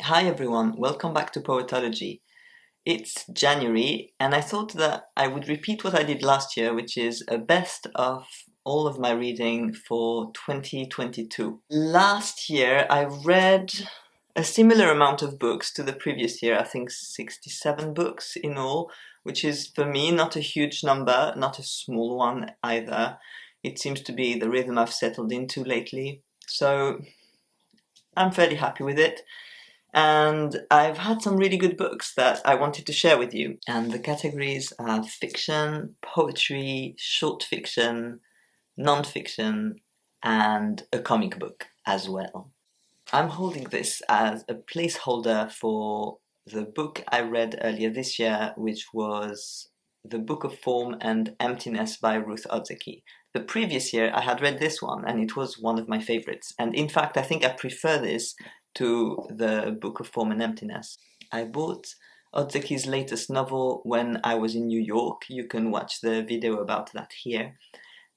Hi everyone, welcome back to Poetology. It's January and I thought that I would repeat what I did last year, which is a best of all of my reading for 2022. Last year I read a similar amount of books to the previous year, I think 67 books in all, which is for me not a huge number, not a small one either. It seems to be the rhythm I've settled into lately, so I'm fairly happy with it. And I've had some really good books that I wanted to share with you. And the categories are fiction, poetry, short fiction, non-fiction, and a comic book as well. I'm holding this as a placeholder for the book I read earlier this year, which was The Book of Form and Emptiness by Ruth Odzeki. The previous year I had read this one and it was one of my favorites. And in fact, I think I prefer this to the Book of Form and Emptiness. I bought Odzeki's latest novel when I was in New York. You can watch the video about that here.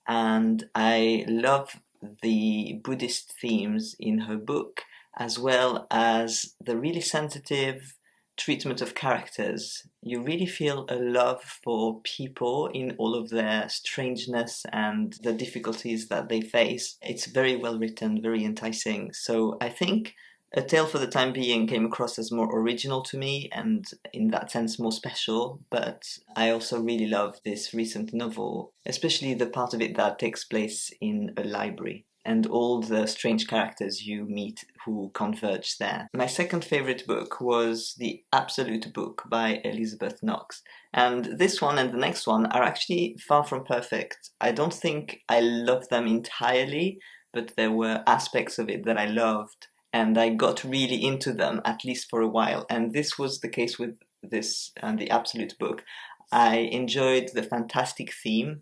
And I love the Buddhist themes in her book, as well as the really sensitive treatment of characters. You really feel a love for people in all of their strangeness and the difficulties that they face. It's very well written, very enticing. So I think A Tale for the Time Being came across as more original to me and in that sense more special, but I also really love this recent novel, especially the part of it that takes place in a library and all the strange characters you meet who converge there. My second favorite book was The Absolute Book by Elizabeth Knox, and this one and the next one are actually far from perfect. I don't think I love them entirely, but there were aspects of it that I loved, and I got really into them, at least for a while. And this was the case with this and The Absolute Book. I enjoyed the fantastic theme.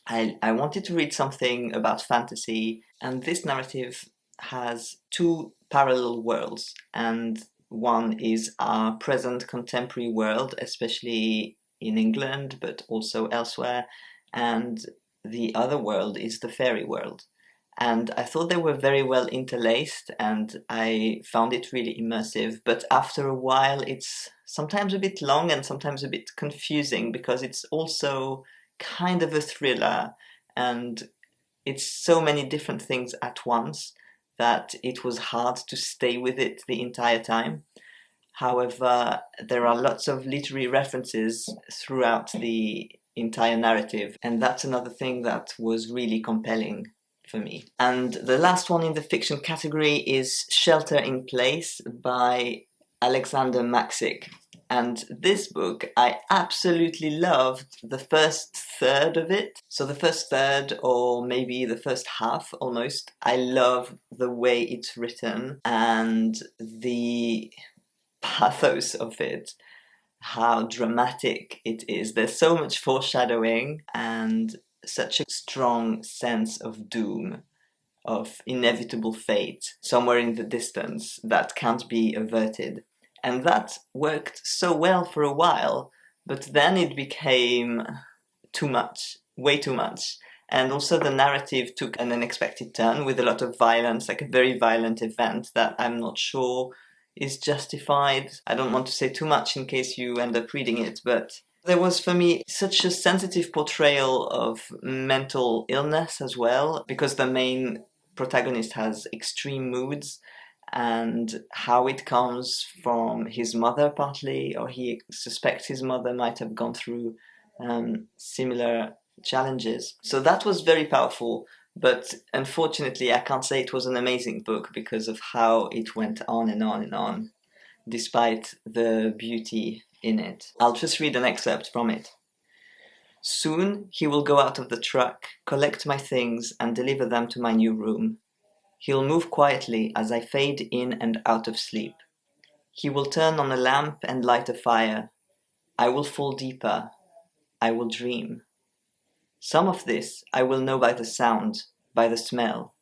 I wanted to read something about fantasy, and this narrative has two parallel worlds, and one is our present contemporary world, especially in England, but also elsewhere, and the other world is the fairy world. And I thought they were very well interlaced and I found it really immersive. But after a while, it's sometimes a bit long and sometimes a bit confusing because it's also kind of a thriller and it's so many different things at once that it was hard to stay with it the entire time. However, there are lots of literary references throughout the entire narrative, and that's another thing that was really compelling for me. And the last one in the fiction category is Shelter in Place by Alexander Maxick. And this book, I absolutely loved the first third of it. So the first third, or maybe the first half almost, I love the way it's written and the pathos of it, how dramatic it is. There's so much foreshadowing and such a strong sense of doom, of inevitable fate somewhere in the distance that can't be averted. And that worked so well for a while, but then it became too much, way too much. And also the narrative took an unexpected turn with a lot of violence, like a very violent event that I'm not sure is justified. I don't want to say too much in case you end up reading it, but there was for me such a sensitive portrayal of mental illness as well, because the main protagonist has extreme moods and how it comes from his mother partly, or he suspects his mother might have gone through similar challenges. So that was very powerful, but unfortunately I can't say it was an amazing book because of how it went on and on and on, despite the beauty in it. I'll just read an excerpt from it. Soon he will go out of the truck, collect my things, and deliver them to my new room. He'll move quietly as I fade in and out of sleep. He will turn on a lamp and light a fire. I will fall deeper. I will dream. Some of this I will know by the sound, by the smell.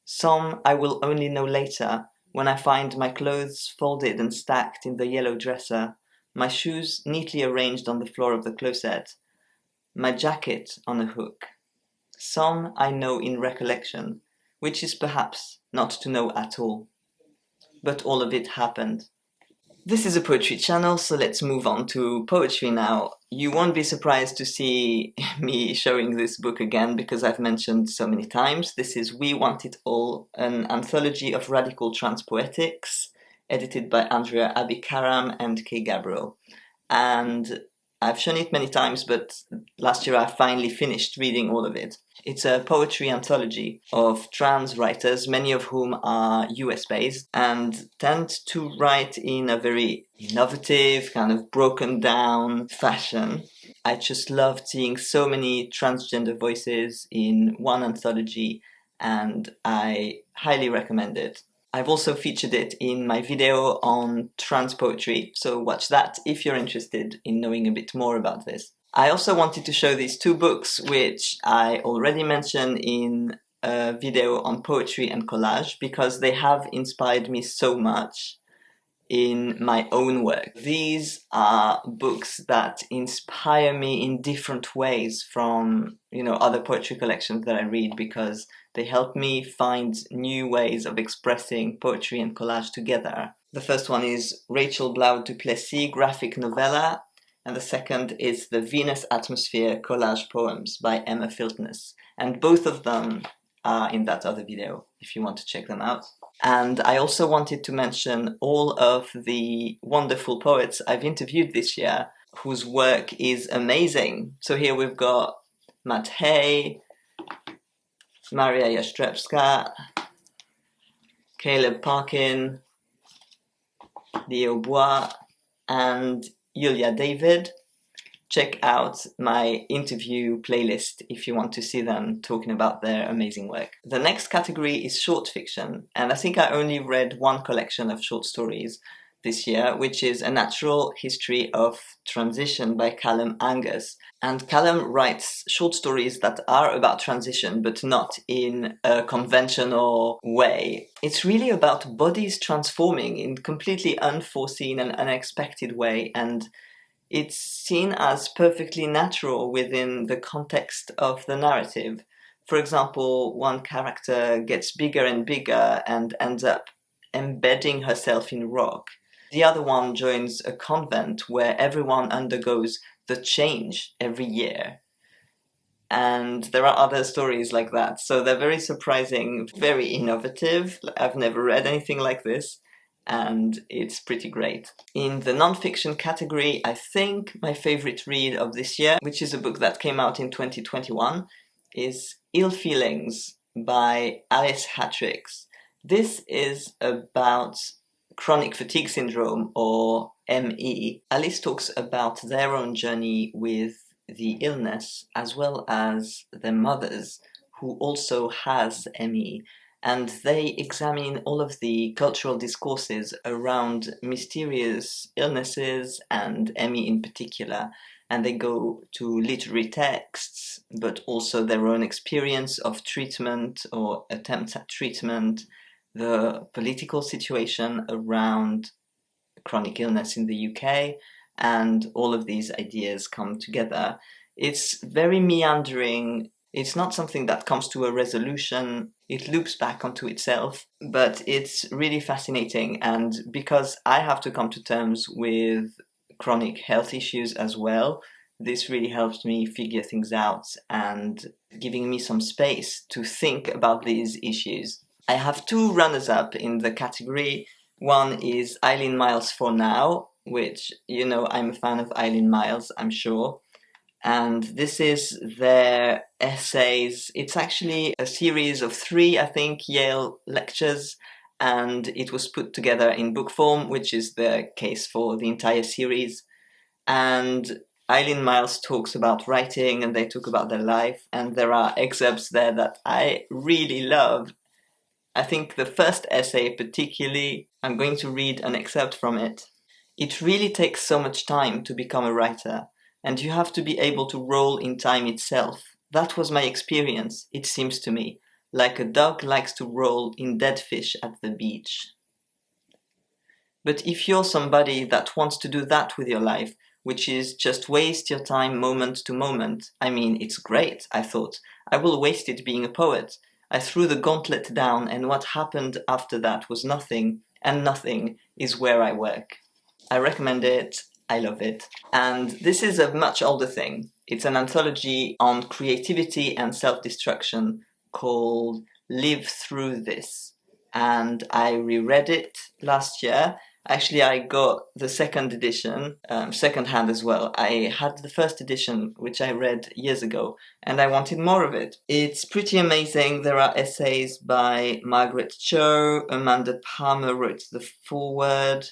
Some I will only know later, when I find my clothes folded and stacked in the yellow dresser, my shoes neatly arranged on the floor of the closet, my jacket on a hook. Some I know in recollection, which is perhaps not to know at all. But all of it happened. This is a poetry channel, so let's move on to poetry now. You won't be surprised to see me showing this book again because I've mentioned so many times. This is We Want It All, an anthology of radical trans poetics, edited by Andrea Abikaram and Kay Gabriel. And I've shown it many times, but last year I finally finished reading all of it. It's a poetry anthology of trans writers, many of whom are US based and tend to write in a very innovative, kind of broken down fashion. I just loved seeing so many transgender voices in one anthology, and I highly recommend it. I've also featured it in my video on trans poetry, so watch that if you're interested in knowing a bit more about this. I also wanted to show these two books, which I already mentioned in a video on poetry and collage, because they have inspired me so much in my own work. These are books that inspire me in different ways from, other poetry collections that I read, because they help me find new ways of expressing poetry and collage together. The first one is Rachel Blau Duplessis graphic novella, and the second is the Venus Atmosphere collage poems by Emma Filtness. And both of them are in that other video if you want to check them out. And I also wanted to mention all of the wonderful poets I've interviewed this year whose work is amazing. So here we've got Matt Hay, Maria Jastrzębska, Caleb Parkin, Leo Bois, and Yulia David. Check out my interview playlist if you want to see them talking about their amazing work. The next category is short fiction, and I think I only read one collection of short stories this year, which is A Natural History of Transition by Callum Angus. And Callum writes short stories that are about transition, but not in a conventional way. It's really about bodies transforming in completely unforeseen and unexpected way, and it's seen as perfectly natural within the context of the narrative. For example, one character gets bigger and bigger and ends up embedding herself in rock. The other one joins a convent where everyone undergoes the change every year. And there are other stories like that. So they're very surprising, very innovative. I've never read anything like this, and it's pretty great. In the non-fiction category, I think my favorite read of this year, which is a book that came out in 2021, is Ill Feelings by Alice Hatrix. This is about chronic fatigue syndrome, or ME. Alice talks about their own journey with the illness, as well as their mothers, who also has ME. And they examine all of the cultural discourses around mysterious illnesses and ME in particular. And they go to literary texts, but also their own experience of treatment or attempts at treatment, the political situation around chronic illness in the UK, and all of these ideas come together. It's very meandering. It's not something that comes to a resolution. It loops back onto itself, but it's really fascinating. And because I have to come to terms with chronic health issues as well, this really helps me figure things out and giving me some space to think about these issues. I have two runners-up in the category. One is Eileen Myles For Now, which, I'm a fan of Eileen Myles, I'm sure. And this is their essays. It's actually a series of 3, I think, Yale lectures, and it was put together in book form, which is the case for the entire series. And Eileen Myles talks about writing, and they talk about their life, and there are excerpts there that I really love. I think the first essay particularly, I'm going to read an excerpt from it. It really takes so much time to become a writer, and you have to be able to roll in time itself. That was my experience, it seems to me, like a dog likes to roll in dead fish at the beach. But if you're somebody that wants to do that with your life, which is just waste your time moment to moment, I mean, it's great, I thought. I will waste it being a poet. I threw the gauntlet down, and what happened after that was nothing, and nothing is where I work. I recommend it. I love it. And this is a much older thing. It's an anthology on creativity and self-destruction called Live Through This. And I reread it last year. Actually, I got the second edition, second-hand as well. I had the first edition, which I read years ago, and I wanted more of it. It's pretty amazing. There are essays by Margaret Cho, Amanda Palmer wrote the foreword,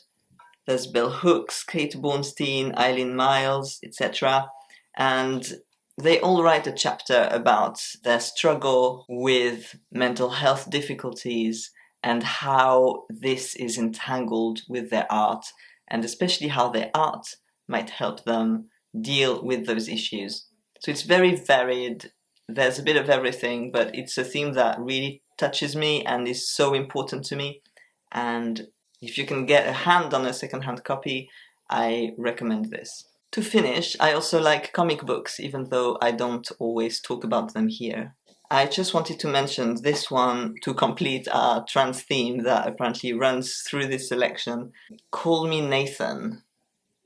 there's Bell Hooks, Kate Bornstein, Eileen Miles, etc. And they all write a chapter about their struggle with mental health difficulties and how this is entangled with their art, and especially how their art might help them deal with those issues. So it's very varied. There's a bit of everything, but it's a theme that really touches me and is so important to me. And if you can get a hand on a second-hand copy, I recommend this. To finish, I also like comic books, even though I don't always talk about them here. I just wanted to mention this one to complete our trans theme that apparently runs through this selection. Call Me Nathan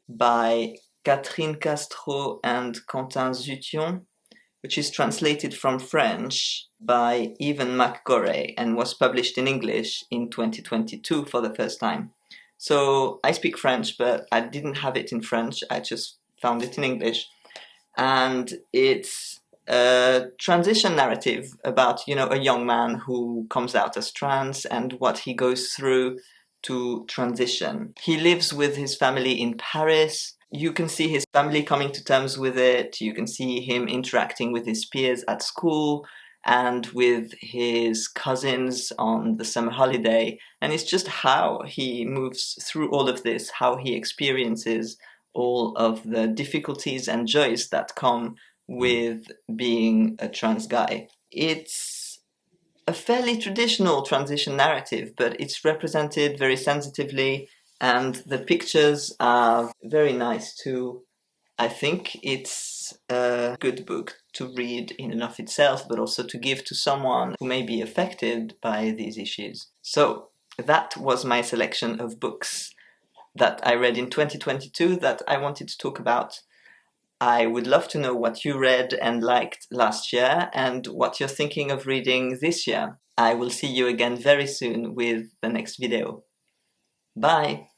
by Catherine Castro and Quentin Zution, which is translated from French by Evan McGorray and was published in English in 2022 for the first time. So I speak French, but I didn't have it in French, I just found it in English. And it's a transition narrative about, a young man who comes out as trans and what he goes through to transition. He lives with his family in Paris. You can see his family coming to terms with it. You can see him interacting with his peers at school and with his cousins on the summer holiday. And it's just how he moves through all of this, how he experiences all of the difficulties and joys that come with being a trans guy. It's a fairly traditional transition narrative, but it's represented very sensitively, and the pictures are very nice too. I think it's a good book to read in and of itself, but also to give to someone who may be affected by these issues. So that was my selection of books that I read in 2022 that I wanted to talk about. I would love to know what you read and liked last year and what you're thinking of reading this year. I will see you again very soon with the next video. Bye!